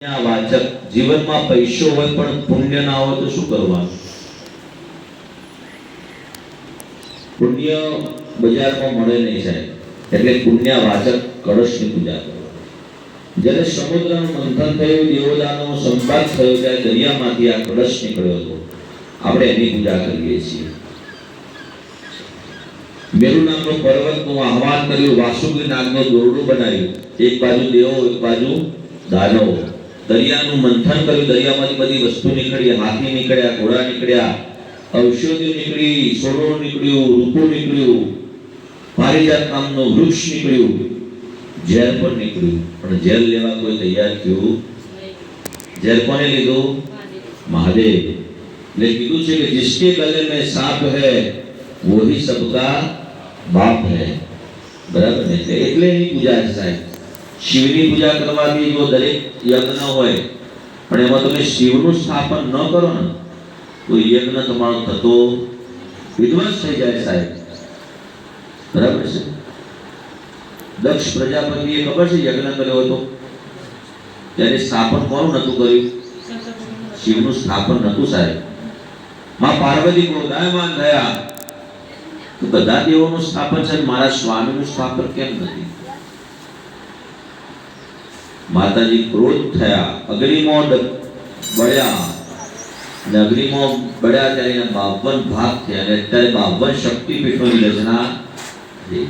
વાચક જીવનમાં પૈસો હોય પણ પુણ્ય ના હોય તો શું કરવાનું? પુણ્ય બજારમાં મળે નહીં સાહેબ, એટલે પુણ્ય વાચક કળશની પૂજા કરો. જ્યારે સમુદ્રનું મંથન થયું, દેવોદાનો સંપાત થયો, ત્યારે દરિયામાંથી આ કળશ નીકળ્યો હતો. આપણે એની પૂજા કરીએ છીએ. મેરુ નામનો પર્વતનું આહવાન કર્યું, વાસુકી નાગનો દોરડું બનાવ્યું, એક બાજુ દેવો એક બાજુ દાનવો. દરિયાનું મંથન કર્યું, દરિયામાંથી બધી વસ્તુ નીકળી, હાથી નીકળ્યા, ઘોડા નીકળ્યા, ઔષધિઓ નીકળી, સોનું નીકળ્યું, રૂપું નીકળ્યું, પારિજાત નામનું વૃક્ષ નીકળ્યું, ઝેર પણ નીકળ્યું. પણ ઝેર લેવા કોઈ તૈયાર થયું? ઝેર કોને લીધું? મહાદેવ. એટલે કીધું છે કે जिसके गले में सांप है वही सबका बाप है. બરાબર ને? એટલે એની પૂજા છે સાહેબ. શિવની પૂજા કરવાથી જો દરેક યજ્ઞ હોય પણ એમાં તમે શિવનું સ્થાપન ન કરો ને તો યજ્ઞ તમારો થતો વિધ્વંસ થઈ જાય સાહેબ. બરાબર છે? દક્ષ પ્રજાપતિએ ખબર છે યજ્ઞ કર્યો હતો ત્યારે સ્થાપન કોનું નતું કર્યું? શિવનું સ્થાપન નતું સાહેબ. માં પાર્વતી ક્રોધાયમાન થયા તો બધા દેવોનું સ્થાપન છે, મારા સ્વામીનું સ્થાપન કેમ નથી? માતાજી ક્રોધ થયા, અગ્નિમાં બળ્યા, અને અગ્નિમાં બળ્યા ત્યારે 52 ભાગ થયા, અને અત્યારે 52 શક્તિપીઠોની રચના થઈ.